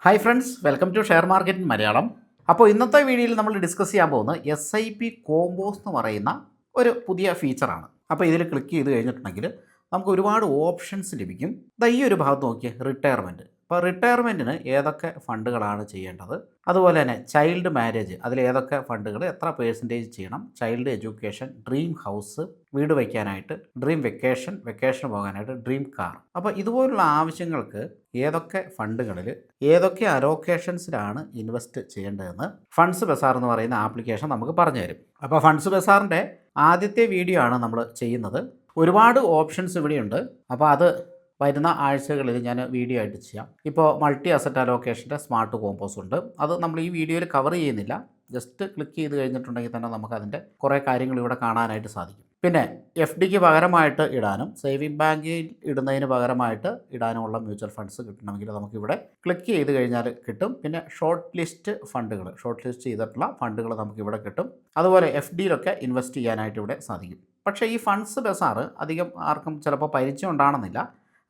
Hi friends, welcome to share market in Malayalam. അപ്പോൾ ഇന്നത്തെ വീഡിയോയിൽ നമ്മൾ ഡിസ്കസ് ചെയ്യാൻ പോകുന്നത് SIP കോമ്പോസ് എന്ന് പറയുന്ന ഒരു പുതിയ ഫീച്ചറാണ്. അപ്പോൾ ഇതിൽ ക്ലിക്ക് ചെയ്ത് കഴിഞ്ഞിട്ടുണ്ടെങ്കിൽ നമുക്ക് ഒരുപാട് ഓപ്ഷൻസ് ലഭിക്കും. ഈ ഒരു ഭാഗത്ത് നോക്കിയാൽ റിട്ടയർമെൻറ്റ്. അപ്പോൾ റിട്ടയർമെൻറ്റിന് ഏതൊക്കെ ഫണ്ടുകളാണ് ചെയ്യേണ്ടത്, അതുപോലെ തന്നെ ചൈൽഡ് മാരേജ്, അതിൽ ഏതൊക്കെ ഫണ്ടുകൾ എത്ര പേഴ്സൻറ്റേജ് ചെയ്യണം, ചൈൽഡ് എഡ്യൂക്കേഷൻ, ഡ്രീം ഹൗസ്, വീട് വയ്ക്കാനായിട്ട്, ഡ്രീം വെക്കേഷൻ പോകാനായിട്ട്, ഡ്രീം കാർ. അപ്പോൾ ഇതുപോലുള്ള ആവശ്യങ്ങൾക്ക് ഏതൊക്കെ ഫണ്ടുകളിൽ ഏതൊക്കെ അലോക്കേഷൻസിലാണ് ഇൻവെസ്റ്റ് ചെയ്യേണ്ടതെന്ന് ഫണ്ട്സ് ബസാർ എന്ന് പറയുന്ന ആപ്ലിക്കേഷൻ നമുക്ക് പറഞ്ഞു തരും. അപ്പോൾ ഫണ്ട്സ് ബസാറിൻ്റെ ആദ്യത്തെ വീഡിയോ ആണ് നമ്മൾ ചെയ്യുന്നത്. ഒരുപാട് ഓപ്ഷൻസ് ഇവിടെയുണ്ട്. അപ്പോൾ അത് വരുന്ന ആഴ്ചകളിൽ ഞാൻ വീഡിയോ ആയിട്ട് ചെയ്യാം. ഇപ്പോൾ മൾട്ടി അസറ്റ് അലോക്കേഷൻ്റെ സ്മാർട്ട് കോമ്പോസ് ഉണ്ട്. അത് നമ്മൾ ഈ വീഡിയോയിൽ കവർ ചെയ്യുന്നില്ല. ജസ്റ്റ് ക്ലിക്ക് ചെയ്ത് കഴിഞ്ഞിട്ടുണ്ടെങ്കിൽ തന്നെ നമുക്കതിൻ്റെ കുറേ കാര്യങ്ങൾ ഇവിടെ കാണാനായിട്ട് സാധിക്കും. പിന്നെ FDക്ക് പകരമായിട്ട് ഇടാനും സേവിങ് ബാങ്കിൽ ഇടുന്നതിന് പകരമായിട്ട് ഇടാനുമുള്ള മ്യൂച്വൽ ഫണ്ട്സ് കിട്ടണമെങ്കിൽ നമുക്കിവിടെ ക്ലിക്ക് ചെയ്ത് കഴിഞ്ഞാൽ കിട്ടും. പിന്നെ ഷോർട്ട് ലിസ്റ്റ് ചെയ്തിട്ടുള്ള ഫണ്ടുകൾ നമുക്കിവിടെ കിട്ടും. അതുപോലെ FDയിലൊക്കെ ഇൻവെസ്റ്റ് ചെയ്യാനായിട്ട് ഇവിടെ സാധിക്കും. പക്ഷേ ഈ ഫണ്ട്സ് ബസാർ അധികം ആർക്കും ചിലപ്പോൾ പരിചയം ഉണ്ടാകണമെന്നില്ല.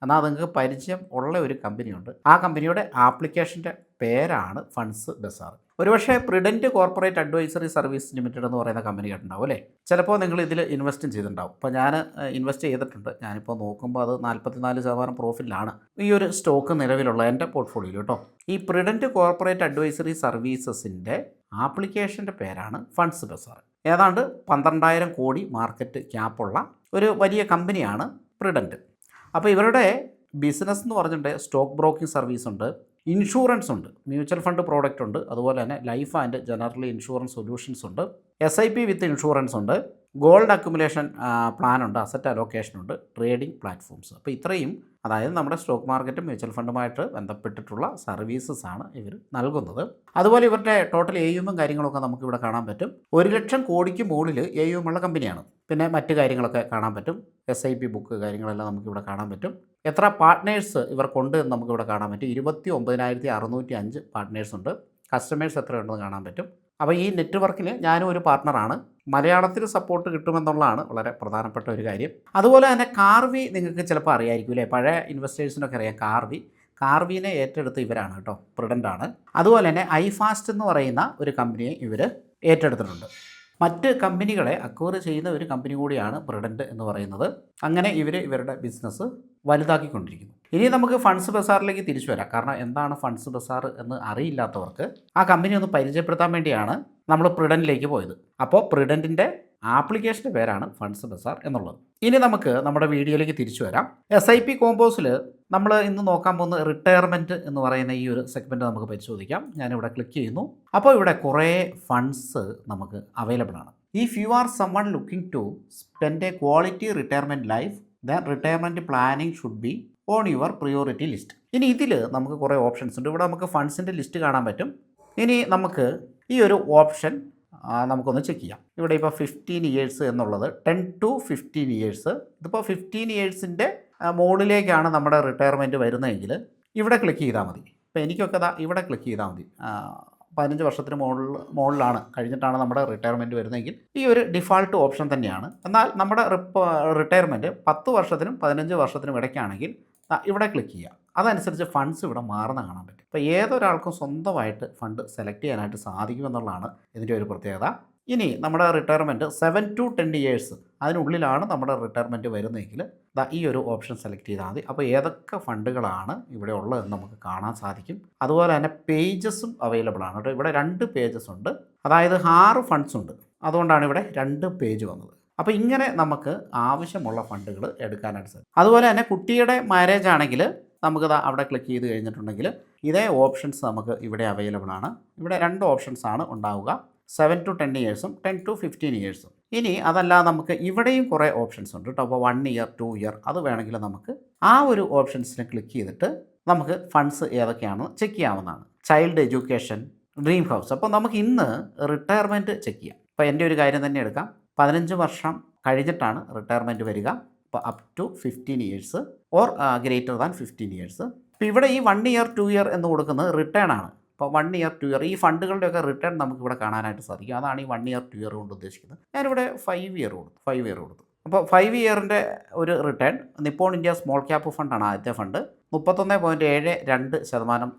എന്നാൽ നിങ്ങൾക്ക് പരിചയം ഉള്ള ഒരു കമ്പനിയുണ്ട്. ആ കമ്പനിയുടെ ആപ്ലിക്കേഷൻ്റെ പേരാണ് ഫണ്ട്സ് ബസാർ. ഒരുപക്ഷെ പ്രിഡൻറ്റ് കോർപ്പറേറ്റ് അഡ്വൈസറി സർവീസ് ലിമിറ്റഡ് എന്ന് പറയുന്ന കമ്പനി കേട്ടിട്ടുണ്ടാവും അല്ലേ? ചിലപ്പോൾ നിങ്ങൾ ഇതിൽ ഇൻവെസ്റ്റും ചെയ്തിട്ടുണ്ടാവും. അപ്പോൾ ഞാൻ ഇൻവെസ്റ്റ് ചെയ്തിട്ടുണ്ട്. ഞാനിപ്പോൾ നോക്കുമ്പോൾ അത് 44% പ്രോഫിറ്റിലാണ് ഈ ഒരു സ്റ്റോക്ക് നിലവിലുള്ള എൻ്റെ പോർട്ട്ഫോളിയോയിൽ കേട്ടോ. ഈ പ്രിഡൻറ്റ് കോർപ്പറേറ്റ് അഡ്വൈസറി സർവീസസിൻ്റെ ആപ്ലിക്കേഷൻ്റെ പേരാണ് ഫണ്ട്സ് ബസാർ. ഏതാണ്ട് 12,000 കോടി മാർക്കറ്റ് ക്യാപ്പുള്ള ഒരു വലിയ കമ്പനിയാണ് പ്രിഡൻറ്റ്. അപ്പോൾ ഇവരുടെ ബിസിനസ് എന്ന് പറഞ്ഞിട്ടുണ്ടെങ്കിൽ സ്റ്റോക്ക് ബ്രോക്കിംഗ് സർവീസ് ഉണ്ട്, ഇൻഷുറൻസ് ഉണ്ട്, മ്യൂച്വൽ ഫണ്ട് പ്രോഡക്റ്റ് ഉണ്ട്, അതുപോലെ തന്നെ life and general insurance solutions ഉണ്ട്, SIP വിത്ത് ഇൻഷുറൻസ് ഉണ്ട്, ഗോൾഡ് അക്യുമുലേഷൻ പ്ലാൻ ഉണ്ട്, അസറ്റ് അലോക്കേഷൻ ഉണ്ട്, ട്രേഡിംഗ് പ്ലാറ്റ്ഫോംസ്. അപ്പോൾ ഇത്രയും, അതായത് നമ്മുടെ സ്റ്റോക്ക് മാർക്കറ്റും മ്യൂച്വൽ ഫണ്ടുമായിട്ട് ബന്ധപ്പെട്ടിട്ടുള്ള സർവീസസ് ആണ് ഇവർ നൽകുന്നത്. അതുപോലെ ഇവരുടെ ടോട്ടൽ AUM കാര്യങ്ങളൊക്കെ നമുക്കിവിടെ കാണാൻ പറ്റും. 1 ലക്ഷം കോടിക്ക് മുകളിൽ AUM ഉള്ള കമ്പനിയാണ്. പിന്നെ മറ്റ് കാര്യങ്ങളൊക്കെ കാണാൻ പറ്റും. SIP ബുക്ക് കാര്യങ്ങളെല്ലാം നമുക്കിവിടെ കാണാൻ പറ്റും. എത്ര പാർട്ട്നേഴ്സ് ഇവർക്കുണ്ട് എന്ന് നമുക്കിവിടെ കാണാൻ പറ്റും. 29,605 പാർട്ട്നേഴ്സ് ഉണ്ട്. കസ്റ്റമേഴ്സ് എത്രയുണ്ടെന്ന് കാണാൻ പറ്റും. അപ്പോൾ ഈ നെറ്റ്വർക്കിൽ ഞാനും ഒരു പാർട്ട്ണറാണ്. മലയാളത്തിൽ സപ്പോർട്ട് കിട്ടുമെന്നുള്ളതാണ് വളരെ പ്രധാനപ്പെട്ട ഒരു കാര്യം. അതുപോലെ തന്നെ കാർവി നിങ്ങൾക്ക് ചിലപ്പോൾ അറിയായിരിക്കും അല്ലേ? പഴയ ഇൻവെസ്റ്റേഴ്സിനൊക്കെ അറിയാം കാർവിനെ ഏറ്റെടുത്ത് ഇവരാണ് കേട്ടോ, പ്രിഡൻ്റാണ്. അതുപോലെ തന്നെ ഐഫാസ്റ്റ് എന്ന് പറയുന്ന ഒരു കമ്പനിയെ ഇവർ ഏറ്റെടുത്തിട്ടുണ്ട്. മറ്റ് കമ്പനികളെ അക്വയർ ചെയ്യുന്ന ഒരു കമ്പനി കൂടിയാണ് പ്രിഡൻറ്റ് എന്ന് പറയുന്നത്. അങ്ങനെ ഇവരുടെ ബിസിനസ് വലുതാക്കിക്കൊണ്ടിരിക്കുന്നു. ഇനി നമുക്ക് ഫണ്ട്സ് ബസാറിലേക്ക് തിരിച്ചു വരാം. കാരണം എന്താണ് ഫണ്ട്സ് ബസാർ എന്ന് അറിയില്ലാത്തവർക്ക് ആ കമ്പനി ഒന്ന് പരിചയപ്പെടുത്താൻ വേണ്ടിയാണ് നമ്മൾ പ്രിഡൻറ്റിലേക്ക് പോയത്. അപ്പോൾ പ്രിഡൻറ്റിൻ്റെ ആപ്ലിക്കേഷൻ്റെ പേരാണ് ഫണ്ട്സ് ബസാർ എന്നുള്ളത്. ഇനി നമുക്ക് നമ്മുടെ വീഡിയോയിലേക്ക് തിരിച്ചു വരാം. SIP കോമ്പോസിൽ നമ്മൾ ഇന്ന് നോക്കാൻ പോകുന്ന റിട്ടയർമെൻറ്റ് എന്ന് പറയുന്ന ഈ ഒരു സെഗ്മെൻറ്റ് നമുക്ക് പരിശോധിക്കാം. ഞാനിവിടെ ക്ലിക്ക് ചെയ്യുന്നു. അപ്പോൾ ഇവിടെ കുറേ ഫണ്ട്സ് നമുക്ക് അവൈലബിൾ ആണ്. If you are someone looking to spend a quality retirement life, then retirement planning should be on your priority list. ഇനി ഇതിൽ നമുക്ക് കുറേ ഓപ്ഷൻസ് ഉണ്ട്. ഇവിടെ നമുക്ക് ഫണ്ട്സിൻ്റെ ലിസ്റ്റ് കാണാൻ പറ്റും. ഇനി നമുക്ക് ഈ ഒരു ഓപ്ഷൻ നമുക്കൊന്ന് ചെക്ക് ചെയ്യാം. ഇവിടെ ഇപ്പോൾ 15 ഇയേഴ്സ് എന്നുള്ളത് 10 to 15 ഇയേഴ്സ്. ഇതിപ്പോൾ 15 ഇയേഴ്സിൻ്റെ മുകളിലേക്കാണ് നമ്മുടെ റിട്ടയർമെൻറ്റ് വരുന്നതെങ്കിൽ ഇവിടെ ക്ലിക്ക് ചെയ്താൽ മതി. ഇപ്പോൾ എനിക്കൊക്കെ ഇവിടെ ക്ലിക്ക് ചെയ്താൽ മതി. 15 വർഷത്തിന് മുകളിലാണ് കഴിഞ്ഞിട്ടാണ് നമ്മുടെ റിട്ടയർമെൻറ്റ് വരുന്നതെങ്കിൽ ഈ ഒരു ഡിഫാൾട്ട് ഓപ്ഷൻ തന്നെയാണ്. എന്നാൽ നമ്മുടെ റിട്ടയർമെൻറ്റ് 10 വർഷത്തിനും 15 വർഷത്തിനും ഇടയ്ക്കാണെങ്കിൽ ഇവിടെ ക്ലിക്ക് ചെയ്യുക. അതനുസരിച്ച് ഫണ്ട്സ് ഇവിടെ മാറുന്ന കാണാൻ പറ്റും. അപ്പോൾ ഏതൊരാൾക്കും സ്വന്തമായിട്ട് ഫണ്ട് സെലക്ട് ചെയ്യാനായിട്ട് സാധിക്കുമെന്നുള്ളതാണ് ഇതിൻ്റെ ഒരു പ്രത്യേകത. ഇനി നമ്മുടെ റിട്ടയർമെൻറ്റ് 7 to 10 ഇയേഴ്സ് അതിനുള്ളിലാണ് നമ്മുടെ റിട്ടയർമെൻറ്റ് വരുന്നതെങ്കിൽ ഈ ഒരു ഓപ്ഷൻ സെലക്ട് ചെയ്താൽ മതി. അപ്പോൾ ഏതൊക്കെ ഫണ്ടുകളാണ് ഇവിടെ ഉള്ളതെന്ന് നമുക്ക് കാണാൻ സാധിക്കും. അതുപോലെ തന്നെ പേജസും അവൈലബിൾ ആണ് കേട്ടോ. ഇവിടെ 2 പേജസ് ഉണ്ട്. അതായത് 6 ഫണ്ട്സ് ഉണ്ട്. അതുകൊണ്ടാണ് ഇവിടെ 2 പേജ് വന്നത്. അപ്പോൾ ഇങ്ങനെ നമുക്ക് ആവശ്യമുള്ള ഫണ്ടുകൾ എടുക്കാനായിട്ട് സാധിക്കും. അതുപോലെ തന്നെ കുട്ടിയുടെ മാരേജ് ആണെങ്കിൽ നമുക്ക് അവിടെ ക്ലിക്ക് ചെയ്ത് കഴിഞ്ഞിട്ടുണ്ടെങ്കിൽ ഇതേ ഓപ്ഷൻസ് നമുക്ക് ഇവിടെ അവൈലബിൾ ആണ്. ഇവിടെ 2 ഓപ്ഷൻസ് ആണ് ഉണ്ടാവുക, 7 to 10 ഇയേഴ്സും 10 to 15 ഇയേഴ്സും. ഇനി അതല്ല, നമുക്ക് ഇവിടെയും കുറേ ഓപ്ഷൻസ് ഉണ്ട് കേട്ടോ. അപ്പോൾ 1 ഇയർ 2 ഇയർ അത് വേണമെങ്കിൽ നമുക്ക് ആ ഒരു ഓപ്ഷൻസിനെ ക്ലിക്ക് ചെയ്തിട്ട് നമുക്ക് ഫണ്ട്സ് ഏതൊക്കെയാണെന്ന് ചെക്ക് ചെയ്യാവുന്നതാണ്. Child education, dream house. അപ്പോൾ നമുക്ക് ഇന്ന് റിട്ടയർമെൻറ്റ് ചെക്ക് ചെയ്യാം. അപ്പോൾ എൻ്റെ ഒരു കാര്യം തന്നെ എടുക്കാം. 15 വർഷം കഴിഞ്ഞിട്ടാണ് റിട്ടയർമെൻറ്റ് വരിക. അപ്പോൾ up to 15 years or greater than 15 years. ഇപ്പോൾ ഇവിടെ ഈ 1 ഇയർ 2 ഇയർ എന്ന് കൊടുക്കുന്നത് റിട്ടേൺ ആണ്. അപ്പോൾ 1 ഇയർ 2 ഇയർ ഈ ഫണ്ടുകളുടെയൊക്കെ റിട്ടേൺ നമുക്കിവിടെ കാണാനായിട്ട് സാധിക്കും. അതാണ് ഈ 1 ഇയർ 2 ഇയർ കൊണ്ട് ഉദ്ദേശിക്കുന്നത്. ഞാനിവിടെ 5 ഇയർ കൊടുത്തു. അപ്പോൾ 5 ഇയറിൻ്റെ ഒരു return Nippon India small cap ഫണ്ടാണ് ആദ്യത്തെ ഫണ്ട്. 31.72%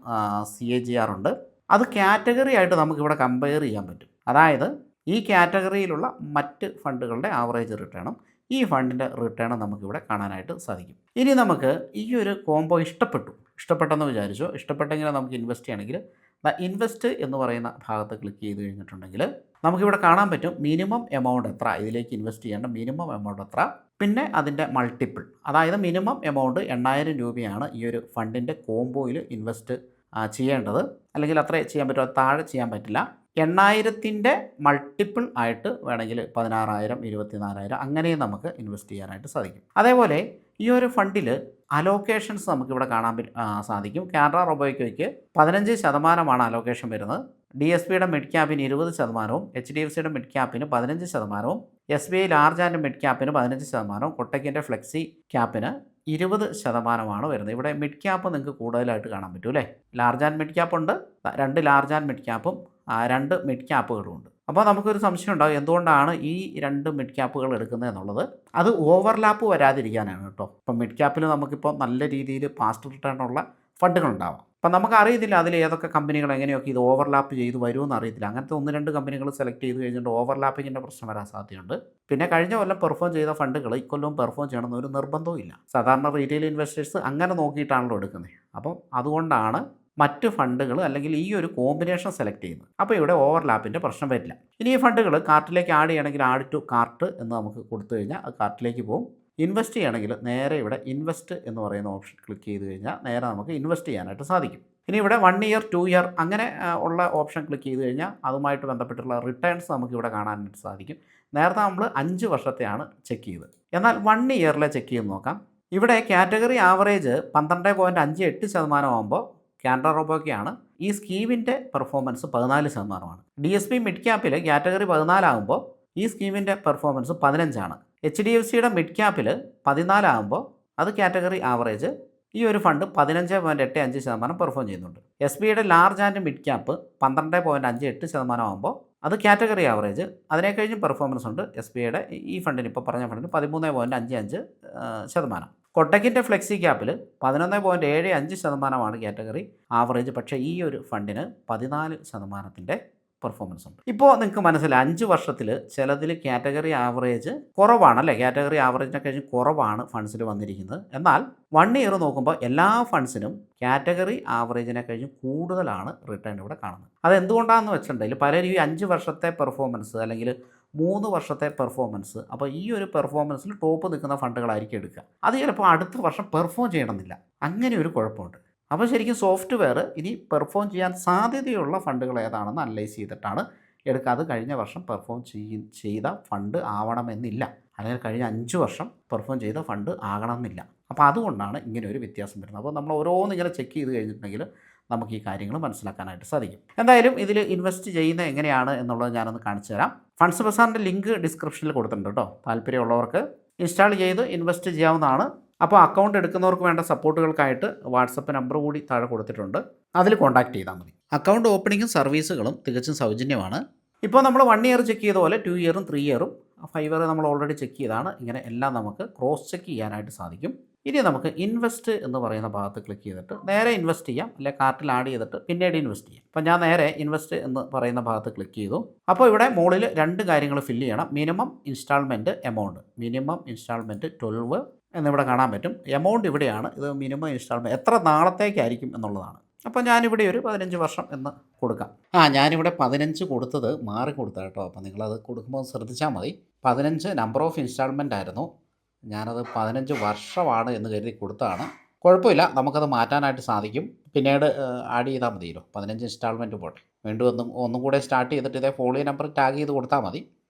CAGR ഉണ്ട്. അത് കാറ്റഗറി ആയിട്ട് നമുക്കിവിടെ കമ്പയർ ചെയ്യാൻ പറ്റും. അതായത് ഈ കാറ്റഗറിയിലുള്ള മറ്റ് ഫണ്ടുകളുടെ ആവറേജ് റിട്ടേണും ഈ ഫണ്ടിൻ്റെ റിട്ടേണും നമുക്കിവിടെ കാണാനായിട്ട് സാധിക്കും. ഇനി നമുക്ക് ഈ ഒരു കോംബോ ഇഷ്ടപ്പെട്ടെന്ന് വിചാരിച്ചോ, ഇഷ്ടപ്പെട്ടെങ്കിൽ നമുക്ക് ഇൻവെസ്റ്റ് ചെയ്യണമെങ്കിൽ ഇൻവെസ്റ്റ് എന്ന് പറയുന്ന ഭാഗത്ത് ക്ലിക്ക് ചെയ്ത് കഴിഞ്ഞിട്ടുണ്ടെങ്കിൽ നമുക്കിവിടെ കാണാൻ പറ്റും മിനിമം എമൗണ്ട് എത്ര, ഇതിലേക്ക് ഇൻവെസ്റ്റ് ചെയ്യേണ്ട മിനിമം എമൗണ്ട് എത്ര, പിന്നെ അതിൻ്റെ മൾട്ടിപ്പിൾ. അതായത് മിനിമം എമൗണ്ട് 8000 രൂപയാണ് ഈ ഒരു ഫണ്ടിൻ്റെ കോംബോയിൽ ഇൻവെസ്റ്റ് ചെയ്യേണ്ടത്. അല്ലെങ്കിൽ അത്രേ ചെയ്യാൻ പറ്റും, അത് താഴെ ചെയ്യാൻ പറ്റില്ല. 8000ൻ്റെ മൾട്ടിപ്പിൾ ആയിട്ട് വേണമെങ്കിൽ 16,000, 24,000 അങ്ങനെയും നമുക്ക് ഇൻവെസ്റ്റ് ചെയ്യാനായിട്ട് സാധിക്കും. അതേപോലെ ഈ ഒരു ഫണ്ടിൽ അലോക്കേഷൻസ് നമുക്കിവിടെ കാണാൻ സാധിക്കും. കാനറ റോബോയ്ക്കോയ്ക്ക് 15% അലോക്കേഷൻ വരുന്നത്. DSBയുടെ മിഡ് ക്യാപ്പിന് 20%, HDFCയുടെ മിഡ് ക്യാപ്പിന് 15%, SBI ലാർജ് ആൻഡ് മിഡ് ക്യാപ്പിന് 15%, കൊട്ടക്കിൻ്റെ ഫ്ലെക്സി ക്യാപ്പിന് 20% വരുന്നത്. ഇവിടെ മിഡ് ക്യാപ്പ് നിങ്ങൾക്ക് കൂടുതലായിട്ട് കാണാൻ പറ്റും അല്ലേ. ലാർജ് ആൻഡ് മിഡ് ക്യാപ്പ് ഉണ്ട്, 2 ലാർജ് ആൻഡ് മിഡ് ക്യാപ്പും 2 മിഡ് ക്യാപ്പുകളും ഉണ്ട്. അപ്പോൾ നമുക്കൊരു സംശയം ഉണ്ടാകും, എന്തുകൊണ്ടാണ് ഈ 2 മിഡ് ക്യാപ്പുകൾ എടുക്കുന്നത് എന്നുള്ളത്. അത് ഓവർലാപ്പ് വരാതിരിക്കാനാണ് കേട്ടോ. ഇപ്പം മിഡ് ക്യാപ്പിൽ നമുക്കിപ്പോൾ നല്ല രീതിയിൽ പാസ്റ്റ് റിട്ടേൺ ഉള്ള ഫണ്ടുകളുണ്ടാവാം. അപ്പം നമുക്കറിയത്തില്ല അതിൽ ഏതൊക്കെ കമ്പനികൾ എങ്ങനെയൊക്കെ ഇത് ഓവർലാപ്പ് ചെയ്ത് വരുമെന്ന് അറിയത്തില്ല. അങ്ങനത്തെ 1-2 കമ്പനികൾ സെലക്ട് ചെയ്ത് കഴിഞ്ഞിട്ട് ഓവർലാപ്പിങ്ങിൻ്റെ പ്രശ്നം വരാൻ സാധ്യതയുണ്ട്. പിന്നെ കഴിഞ്ഞ കൊല്ലം പെർഫോം ചെയ്ത ഫണ്ടുകൾ ഇക്കൊല്ലവും പെർഫോം ചെയ്യണമെന്ന് ഒരു നിർബന്ധവും ഇല്ല. സാധാരണ റീറ്റെയിൽ ഇൻവെസ്റ്റേഴ്സ് അങ്ങനെ നോക്കിയിട്ടാണല്ലോ എടുക്കുന്നത്. അപ്പം അതുകൊണ്ടാണ് മറ്റ് ഫണ്ടുകൾ അല്ലെങ്കിൽ ഈ ഒരു കോമ്പിനേഷൻ സെലക്ട് ചെയ്യുന്നത്. അപ്പോൾ ഇവിടെ ഓവർലാപ്പിൻ്റെ പ്രശ്നം വരില്ല. ഇനി ഈ ഫണ്ടുകൾ കാർട്ടിലേക്ക് ആഡ് ചെയ്യണമെങ്കിൽ ആഡ് ടു കാർട്ട് എന്ന് നമുക്ക് കൊടുത്തു കഴിഞ്ഞാൽ അത് കാർട്ടിലേക്ക് പോകും. ഇൻവെസ്റ്റ് ചെയ്യണമെങ്കിൽ നേരെ ഇവിടെ ഇൻവെസ്റ്റ് എന്ന് പറയുന്ന ഓപ്ഷൻ ക്ലിക്ക് ചെയ്ത് കഴിഞ്ഞാൽ നേരെ നമുക്ക് ഇൻവെസ്റ്റ് ചെയ്യാനായിട്ട് സാധിക്കും. ഇനി ഇവിടെ 1 ഇയർ 2 ഇയർ അങ്ങനെ ഉള്ള ഓപ്ഷൻ ക്ലിക്ക് ചെയ്ത് കഴിഞ്ഞാൽ അതുമായിട്ട് ബന്ധപ്പെട്ടുള്ള റിട്ടേൺസ് നമുക്ക് ഇവിടെ കാണാനായിട്ട് സാധിക്കും. നേരത്തെ നമ്മൾ 5 വർഷത്തെയാണ് ചെക്ക് ചെയ്തത്. എന്നാൽ 1 ഇയറിലെ ചെക്ക് ചെയ്ത് നോക്കാം. ഇവിടെ കാറ്റഗറി ആവറേജ് 12.58% ആകുമ്പോൾ കാനറ റോബോയ്ക്കാണ്. ഈ സ്കീമിൻ്റെ പെർഫോമൻസ് 14%. DSB മിഡ് ക്യാപ്പിൽ കാറ്റഗറി 14 ആകുമ്പോൾ ഈ സ്കീമിൻ്റെ പെർഫോമൻസ് 15ആണ്. HDFCയുടെ മിഡ് ക്യാപ്പിൽ 14 ആകുമ്പോൾ അത് കാറ്റഗറി ആവറേജ് ഈ ഒരു ഫണ്ട് 15.85% പെർഫോം ചെയ്യുന്നുണ്ട്. SBIയുടെ ലാർജ് ആൻഡ് മിഡ് ക്യാപ്പ് 12.58% ആകുമ്പോൾ അത് കാറ്റഗറി ആവറേജ്, അതിനെ കഴിഞ്ഞും പെർഫോമൻസ് ഉണ്ട്. SBIയുടെ ഈ ഫണ്ടിന് ഇപ്പോൾ പറഞ്ഞ ഫണ്ടിന് 13.55%. കൊട്ടക്കിൻ്റെ ഫ്ലെക്സി ക്യാപ്പിൽ 11.75% കാറ്റഗറി ആവറേജ്. പക്ഷേ ഈ ഒരു ഫണ്ടിന് 14% പെർഫോമൻസ് ഉണ്ട്. ഇപ്പോൾ നിങ്ങൾക്ക് മനസ്സിലായി 5 വർഷത്തിൽ ചിലതിൽ കാറ്റഗറി ആവറേജ് കുറവാണല്ലേ, കാറ്റഗറി ആവറേജിനെ കഴിഞ്ഞ് കുറവാണ് ഫണ്ട്സിൽ വന്നിരിക്കുന്നത്. എന്നാൽ 1 ഇയർ നോക്കുമ്പോൾ എല്ലാ ഫണ്ട്സിനും കാറ്റഗറി ആവറേജിനെ കഴിഞ്ഞ് കൂടുതലാണ് റിട്ടേൺ ഇവിടെ കാണുന്നത്. അതെന്തുകൊണ്ടാണെന്ന് വെച്ചിട്ടുണ്ടെങ്കിൽ പലരും ഈ 5 വർഷത്തെ പെർഫോമൻസ് അല്ലെങ്കിൽ 3 വർഷത്തെ പെർഫോമൻസ്, അപ്പോൾ ഈ ഒരു പെർഫോമൻസിൽ ടോപ്പ് നിൽക്കുന്ന ഫണ്ടുകളായിരിക്കും എടുക്കുക. അത് ചിലപ്പോൾ അടുത്ത വർഷം പെർഫോം ചെയ്യണമെന്നില്ല. അങ്ങനെ ഒരു കുഴപ്പമുണ്ട്. അപ്പോൾ ശരിക്കും സോഫ്റ്റ്വെയർ ഇനി പെർഫോം ചെയ്യാൻ സാധ്യതയുള്ള ഫണ്ടുകൾ ഏതാണെന്ന് അനലൈസ് ചെയ്തിട്ടാണ് എടുക്കുക. അത് കഴിഞ്ഞ വർഷം പെർഫോം ചെയ്ത ഫണ്ട് ആവണമെന്നില്ല, അല്ലെങ്കിൽ കഴിഞ്ഞ 5 വർഷം പെർഫോം ചെയ്ത ഫണ്ട് ആകണമെന്നില്ല. അപ്പോൾ അതുകൊണ്ടാണ് ഇങ്ങനെ ഒരു വ്യത്യാസം വരുന്നത്. അപ്പോൾ നമ്മൾ ഓരോന്ന് ഇങ്ങനെ ചെക്ക് ചെയ്ത് കഴിഞ്ഞിട്ടുണ്ടെങ്കിൽ നമുക്ക് ഈ കാര്യങ്ങൾ മനസ്സിലാക്കാനായിട്ട് സാധിക്കും. എന്തായാലും ഇതിൽ ഇൻവെസ്റ്റ് ചെയ്യുന്നത് എങ്ങനെയാണ് എന്നുള്ളത് ഞാനൊന്ന് കാണിച്ചു തരാം. ഫണ്ട്സ് ബസാറിൻ്റെ ലിങ്ക് ഡിസ്ക്രിപ്ഷനിൽ കൊടുത്തിട്ടുണ്ട് കേട്ടോ. താല്പര്യമുള്ളവർക്ക് ഇൻസ്റ്റാൾ ചെയ്ത് ഇൻവെസ്റ്റ് ചെയ്യാവുന്നതാണ്. അപ്പോൾ അക്കൗണ്ട് എടുക്കുന്നവർക്ക് വേണ്ട സപ്പോർട്ടുകൾക്കായിട്ട് വാട്സപ്പ് നമ്പർ കൂടി താഴെ കൊടുത്തിട്ടുണ്ട്, അതിൽ കോൺടാക്റ്റ് ചെയ്താൽ മതി. അക്കൗണ്ട് ഓപ്പണിങ്ങും സർവീസുകളും തികച്ചും സൗജന്യമാണ്. ഇപ്പോൾ നമ്മൾ 1 ഇയർ ചെക്ക് ചെയ്ത പോലെ 2 ഇയറും 3 ഇയറും 5 ഇയർ നമ്മൾ ഓൾറെഡി ചെക്ക് ചെയ്താണ്. ഇങ്ങനെ എല്ലാം നമുക്ക് ക്രോസ് ചെക്ക് ചെയ്യാനായിട്ട് സാധിക്കും. ഇനി നമുക്ക് ഇൻവെസ്റ്റ് എന്ന് പറയുന്ന ഭാഗത്ത് ക്ലിക്ക് ചെയ്തിട്ട് നേരെ ഇൻവെസ്റ്റ് ചെയ്യാം, അല്ലെങ്കിൽ കാർട്ടിൽ ആഡ് ചെയ്തിട്ട് പിന്നീട് ഇൻവെസ്റ്റ് ചെയ്യാം. അപ്പോൾ ഞാൻ നേരെ ഇൻവെസ്റ്റ് എന്ന് പറയുന്ന ഭാഗത്ത് ക്ലിക്ക് ചെയ്തു. അപ്പോൾ ഇവിടെ മുകളിൽ 2 കാര്യങ്ങൾ ഫില്ല് ചെയ്യണം. Minimum instalment amount, minimum instalment 12 എന്നിവിടെ കാണാൻ പറ്റും. എമൗണ്ട് ഇവിടെയാണ്, ഇത് മിനിമം ഇൻസ്റ്റാൾമെൻറ്റ് എത്ര നാളത്തേക്കായിരിക്കും എന്നുള്ളതാണ്. അപ്പോൾ ഞാനിവിടെ ഒരു 15 വർഷം എന്ന് കൊടുക്കാം. ഞാനിവിടെ 15 കൊടുത്തത് മാറി കൊടുത്താൽ കേട്ടോ. അപ്പോൾ നിങ്ങളത് കൊടുക്കുമ്പോൾ ശ്രദ്ധിച്ചാൽ മതി. 15 നമ്പർ ഓഫ് ഇൻസ്റ്റാൾമെൻ്റ് ആയിരുന്നു, ഞാനത് 15 വർഷമാണ് എന്ന് കരുതി കൊടുത്തതാണ്. കുഴപ്പമില്ല, നമുക്കത് മാറ്റാനായിട്ട് സാധിക്കും. പിന്നീട് ആഡ് ചെയ്താൽ മതിയല്ലോ. 15 ഇൻസ്റ്റാൾമെൻറ്റ് പോട്ടെ, വീണ്ടും ഒന്നും കൂടെ സ്റ്റാർട്ട് ചെയ്തിട്ട് ഇതേ ഫോളോ നമ്പർ ടാഗ് ചെയ്ത് കൊടുത്താൽ മതി,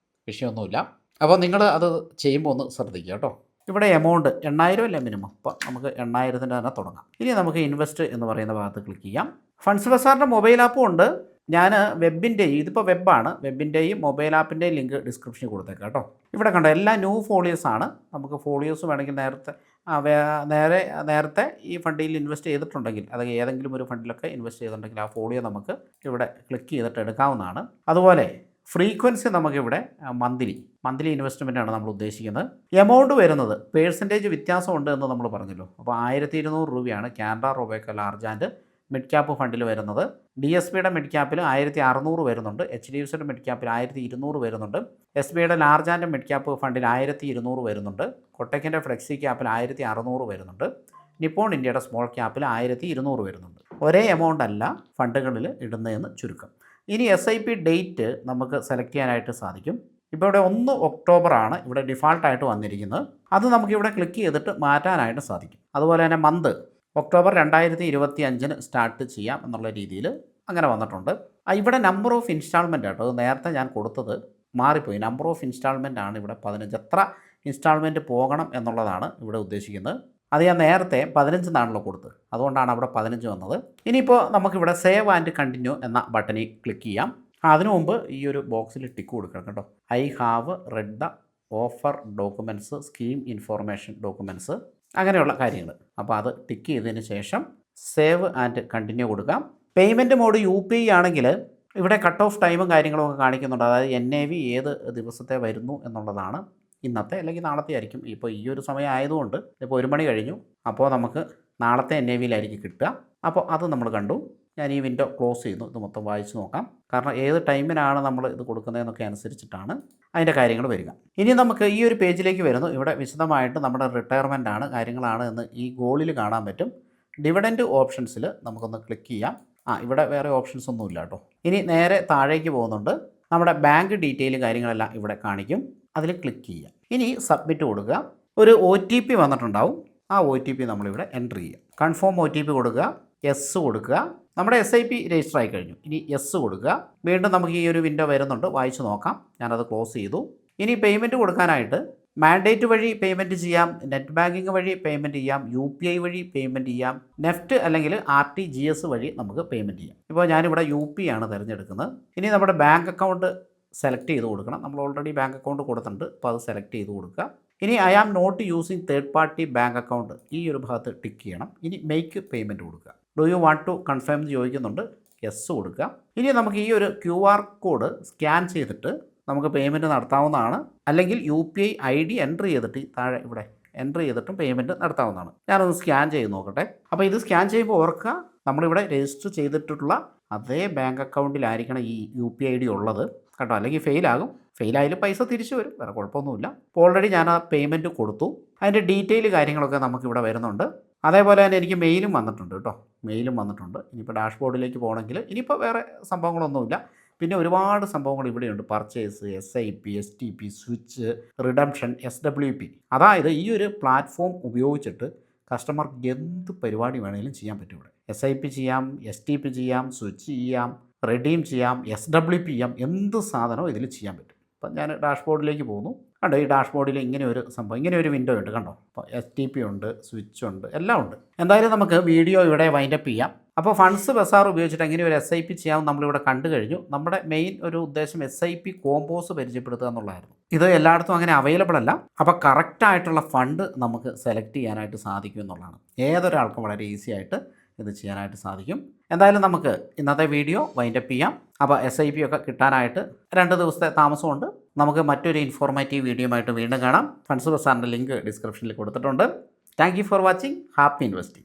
വിഷയമൊന്നുമില്ല. അപ്പോൾ നിങ്ങൾ അത് ചെയ്യുമ്പോൾ ഒന്ന് ശ്രദ്ധിക്കുക കേട്ടോ. ഇവിടെ എമൗണ്ട് 8000 അല്ലേ മിനിമം, അപ്പോൾ നമുക്ക് 8000ൻ്റെ തന്നെ തുടങ്ങാം. ഇനി നമുക്ക് ഇൻവെസ്റ്റ് എന്ന് പറയുന്ന ഭാഗത്ത് ക്ലിക്ക് ചെയ്യാം. ഫണ്ട്സ് ബസാറിൻ്റെ മൊബൈൽ ആപ്പും ഉണ്ട്. ഞാൻ വെബിൻ്റെയും, ഇതിപ്പോൾ വെബാണ്, വെബിൻ്റെയും മൊബൈൽ ആപ്പിൻ്റെയും ലിങ്ക് ഡിസ്ക്രിപ്ഷനിൽ കൊടുത്തേക്കാം കേട്ടോ. ഇവിടെ കണ്ടോ എല്ലാം ന്യൂ ഫോളിയോസ് ആണ്. നമുക്ക് ഫോളിയോസ് വേണമെങ്കിൽ നേരത്തെ ഈ ഫണ്ടിൽ ഇൻവെസ്റ്റ് ചെയ്തിട്ടുണ്ടെങ്കിൽ, അതായത് ഏതെങ്കിലും ഒരു ഫണ്ടിലൊക്കെ ഇൻവെസ്റ്റ് ചെയ്തിട്ടുണ്ടെങ്കിൽ ആ ഫോളിയോ നമുക്ക് ഇവിടെ ക്ലിക്ക് ചെയ്തിട്ട് എടുക്കാവുന്നതാണ്. അതുപോലെ ഫ്രീക്വൻസി നമുക്കിവിടെ മന്ത്ലി ഇൻവെസ്റ്റ്മെൻറ്റാണ് നമ്മൾ ഉദ്ദേശിക്കുന്നത്. എമൗണ്ട് വരുന്നത് പേഴ്സൻറ്റേജ് വ്യത്യാസമുണ്ട് എന്ന് നമ്മൾ പറഞ്ഞല്ലോ. അപ്പോൾ 1200 രൂപയാണ് Canara Robeco large and mid cap ഫണ്ടിൽ വരുന്നത്. DSBയുടെ മിഡ് ക്യാപ്പിൽ 1600 വരുന്നുണ്ട്, HDFCയുടെ മിഡ് ക്യാപ്പിൽ 1200 വരുന്നുണ്ട്, SBIയുടെ ലാർജ് ആൻഡ് മിഡ് ക്യാപ്പ് ഫണ്ടിൽ 1200 വരുന്നുണ്ട്, കൊട്ടക്കിൻ്റെ ഫ്ലെക്സി ക്യാപ്പിൽ 1600 വരുന്നുണ്ട്, നിപ്പോൺ ഇന്ത്യയുടെ സ്മോൾ ക്യാപ്പിൽ 1200 വരുന്നുണ്ട്. ഒരേ എമൗണ്ട് അല്ല ഫണ്ടുകളിൽ ഇടുന്നതെന്ന് ചുരുക്കം. ഇനി SIP ഡേറ്റ് നമുക്ക് സെലക്ട് ചെയ്യാനായിട്ട് സാധിക്കും. ഇപ്പോൾ ഇവിടെ 1 ഒക്ടോബറാണ് ഇവിടെ ഡിഫാൾട്ടായിട്ട് വന്നിരിക്കുന്നത്. അത് നമുക്കിവിടെ ക്ലിക്ക് ചെയ്തിട്ട് മാറ്റാനായിട്ട് സാധിക്കും. അതുപോലെ തന്നെ മന്ത് ഒക്ടോബർ 2025 സ്റ്റാർട്ട് ചെയ്യാം എന്നുള്ള രീതിയിൽ അങ്ങനെ വന്നിട്ടുണ്ട്. ഇവിടെ നമ്പർ ഓഫ് ഇൻസ്റ്റാൾമെൻ്റ് ആട്ടോ, അത് നേരത്തെ ഞാൻ കൊടുത്തത് മാറിപ്പോയി. നമ്പർ ഓഫ് ഇൻസ്റ്റാൾമെൻ്റ് ആണ് ഇവിടെ 15. എത്ര ഇൻസ്റ്റാൾമെൻറ്റ് പോകണം എന്നുള്ളതാണ് ഇവിടെ ഉദ്ദേശിക്കുന്നത്. അത് ഞാൻ നേരത്തെ 15 എന്നാണല്ലോ കൊടുത്തത്, അതുകൊണ്ടാണ് അവിടെ 15 വന്നത്. ഇനിയിപ്പോൾ നമുക്കിവിടെ സേവ് ആൻഡ് കണ്ടിന്യൂ എന്ന ബട്ടണിൽ ക്ലിക്ക് ചെയ്യാം. അതിനു മുമ്പ് ഈ ഒരു ബോക്സിൽ ടിക്ക് കൊടുക്കണം കേട്ടോ. I have red the offer documents, scheme information documents, അങ്ങനെയുള്ള കാര്യങ്ങൾ. അപ്പോൾ അത് ടിക്ക് ചെയ്തതിന് ശേഷം സേവ് ആൻഡ് കണ്ടിന്യൂ കൊടുക്കാം. പേയ്മെൻറ്റ് മോഡ് UPI ആണെങ്കിൽ ഇവിടെ കട്ട് ഓഫ് ടൈമും കാര്യങ്ങളൊക്കെ കാണിക്കുന്നുണ്ട്. അതായത് NAV ഏത് ദിവസത്തെ വരുന്നു എന്നുള്ളതാണ്. ഇന്നത്തെ അല്ലെങ്കിൽ നാളത്തെ ആയിരിക്കും. ഇപ്പോൾ ഈ ഒരു സമയം ആയതുകൊണ്ട് ഇപ്പോൾ 1 മണി കഴിഞ്ഞു, അപ്പോൾ നമുക്ക് നാളത്തെ NAVയിലായിരിക്കും കിട്ടുക. അപ്പോൾ അത് നമ്മൾ കണ്ടു. ഞാൻ ഈ വിൻഡോ ക്ലോസ് ചെയ്യുന്നു. ഇത് മൊത്തം വായിച്ച് നോക്കാം. കാരണം ഏത് ടൈമിനാണ് നമ്മൾ ഇത് കൊടുക്കുന്നതെന്നൊക്കെ അനുസരിച്ചിട്ടാണ് അതിൻ്റെ കാര്യങ്ങൾ വരിക. ഇനി നമുക്ക് ഈ ഒരു പേജിലേക്ക് വരുന്നു. ഇവിടെ വിശദമായിട്ട് നമ്മുടെ റിട്ടയർമെൻ്റ് ആണ് കാര്യങ്ങളാണ് എന്ന് ഈ ഗോളിൽ കാണാൻ പറ്റും. ഡിവിഡൻഡ് ഓപ്ഷൻസിൽ നമുക്കൊന്ന് ക്ലിക്ക് ചെയ്യാം. ഇവിടെ വേറെ ഓപ്ഷൻസ് ഒന്നുമില്ല കേട്ടോ. ഇനി നേരെ താഴേക്ക് പോകുന്നുണ്ട്. നമ്മുടെ ബാങ്ക് ഡീറ്റെയിൽ കാര്യങ്ങളെല്ലാം ഇവിടെ കാണിക്കും. അതിൽ ക്ലിക്ക് ചെയ്യാം. ഇനി സബ്മിറ്റ് കൊടുക്കുക. ഒരു OTP വന്നിട്ടുണ്ടാവും. ആ OTP നമ്മളിവിടെ എൻ്റർ ചെയ്യുക. കൺഫേം OTP കൊടുക്കുക, യെസ് കൊടുക്കുക. നമ്മുടെ SIP രജിസ്റ്റർ ആയി കഴിഞ്ഞു. ഇനി യെസ് കൊടുക്കുക. വീണ്ടും നമുക്ക് ഈ ഒരു വിൻഡോ വരുന്നുണ്ട്, വായിച്ച് നോക്കാം. ഞാനത് ക്ലോസ് ചെയ്തു. ഇനി പേയ്മെൻറ്റ് കൊടുക്കാനായിട്ട് മാൻഡേറ്റ് വഴി പേയ്മെൻറ്റ് ചെയ്യാം, നെറ്റ് ബാങ്കിങ് വഴി പേയ്മെൻറ്റ് ചെയ്യാം, UPI വഴി പേയ്മെൻറ്റ് ചെയ്യാം, നെഫ്റ്റ് അല്ലെങ്കിൽ RTGS വഴി നമുക്ക് പേയ്മെൻറ്റ് ചെയ്യാം. ഇപ്പോൾ ഞാനിവിടെ UPI ആണ് തിരഞ്ഞെടുക്കുന്നത്. ഇനി നമ്മുടെ ബാങ്ക് അക്കൗണ്ട് സെലക്ട് ചെയ്ത് കൊടുക്കണം. നമ്മൾ ഓൾറെഡി ബാങ്ക് അക്കൗണ്ട് കൊടുത്തിട്ടുണ്ട്, അപ്പോൾ അത് സെലക്ട് ചെയ്ത് കൊടുക്കുക. ഇനി I am not using third party bank account, ഈ ഒരു ഭാഗത്ത് ടിക്ക് ചെയ്യണം. ഇനി മെയ്ക്ക് പേയ്മെൻറ്റ് കൊടുക്കുക. Do you want to confirm എന്ന് ചോദിക്കുന്നുണ്ട്, യെസ് കൊടുക്കുക. ഇനി നമുക്ക് ഈ ഒരു QR കോഡ് സ്കാൻ ചെയ്തിട്ട് നമുക്ക് പേയ്മെൻറ്റ് നടത്താവുന്നതാണ്. അല്ലെങ്കിൽ UPI ID എൻ്റർ ചെയ്തിട്ട് താഴെ ഇവിടെ എൻ്റർ ചെയ്തിട്ടും പേയ്മെൻറ്റ് നടത്താവുന്നതാണ്. ഞാനൊന്ന് സ്കാൻ ചെയ്ത് നോക്കട്ടെ. അപ്പോൾ ഇത് സ്കാൻ ചെയ്യുമ്പോൾ ഓർക്കുക, നമ്മളിവിടെ രജിസ്റ്റർ ചെയ്തിട്ടുള്ള അതേ ബാങ്ക് അക്കൗണ്ടിലായിരിക്കണം ഈ UPI ID ഉള്ളത് കേട്ടോ. അല്ലെങ്കിൽ ഫെയിലാകും. ഫെയിലായാലും പൈസ തിരിച്ചു വരും, വേറെ കുഴപ്പമൊന്നുമില്ല. അപ്പോൾ ഓൾറെഡി ഞാൻ ആ പേയ്മെൻറ്റ് കൊടുത്തു. അതിൻ്റെ ഡീറ്റെയിൽ കാര്യങ്ങളൊക്കെ നമുക്കിവിടെ വരുന്നുണ്ട്. അതേപോലെ തന്നെ എനിക്ക് മെയിലും വന്നിട്ടുണ്ട് കേട്ടോ, മെയിലും വന്നിട്ടുണ്ട്. ഇനിയിപ്പോൾ ഡാഷ്ബോർഡിലേക്ക് പോകണമെങ്കിൽ ഇനിയിപ്പോൾ വേറെ സംഭവങ്ങളൊന്നുമില്ല. പിന്നെ ഒരുപാട് സംഭവങ്ങൾ ഇവിടെയുണ്ട്. Purchase, SIP, STP, switch, redemption, SWP. അതായത് ഈ ഒരു പ്ലാറ്റ്ഫോം ഉപയോഗിച്ചിട്ട് കസ്റ്റമർക്ക് എന്ത് പരിപാടി വേണമെങ്കിലും ചെയ്യാൻ പറ്റും. ഇവിടെ SIP ചെയ്യാം, STP ചെയ്യാം, സ്വിച്ച് ചെയ്യാം, റിഡീം ചെയ്യാം, SWP ചെയ്യാം, എന്ത് സാധനവും ഇതിൽ ചെയ്യാൻ പറ്റും. അപ്പം ഞാൻ ഡാഷ്ബോർഡിലേക്ക് പോകുന്നു. കണ്ടോ, ഈ ഡാഷ്ബോർഡിൽ ഇങ്ങനെ ഒരു സംഭവം, ഇങ്ങനെ ഒരു വിൻഡോ ഉണ്ട് കണ്ടോ. അപ്പോൾ STP ഉണ്ട്, സ്വിച്ച് ഉണ്ട്, എല്ലാം ഉണ്ട്. എന്തായാലും നമുക്ക് വീഡിയോ ഇവിടെ വൈൻഡപ്പ് ചെയ്യാം. അപ്പോൾ ഫണ്ട്സ് ബസാർ ഉപയോഗിച്ചിട്ട് എങ്ങനെ ഒരു SIP ചെയ്യാമെന്ന് നമ്മളിവിടെ കണ്ടു കഴിഞ്ഞു. നമ്മുടെ മെയിൻ ഒരു ഉദ്ദേശം SIP കോമ്പോസ് പരിചയപ്പെടുത്തുക എന്നുള്ളതായിരുന്നു. ഇത് എല്ലായിടത്തും അങ്ങനെ അവൈലബിൾ അല്ല. അപ്പോൾ കറക്റ്റായിട്ടുള്ള ഫണ്ട് നമുക്ക് സെലക്ട് ചെയ്യാനായിട്ട് സാധിക്കും എന്നുള്ളതാണ്. ഏതൊരാൾക്കും വളരെ ഈസി ആയിട്ട് ഇത് ചെയ്യാനായിട്ട് സാധിക്കും. എന്തായാലും നമുക്ക് ഇന്നത്തെ വീഡിയോ വൈൻഡപ്പ് ചെയ്യാം. അപ്പോൾ SIP ഒക്കെ കിട്ടാനായിട്ട് 2 ദിവസത്തെ താമസമുണ്ട്. നമുക്ക് മറ്റൊരു ഇൻഫോർമേറ്റീവ് വീഡിയോയുമായിട്ട് വീണ്ടും കാണാം. ഫണ്ട്സ് ബസാറിൻ്റെ ലിങ്ക് ഡിസ്ക്രിപ്ഷനിൽ കൊടുത്തിട്ടുണ്ട്. Thank you for watching. Happy investing.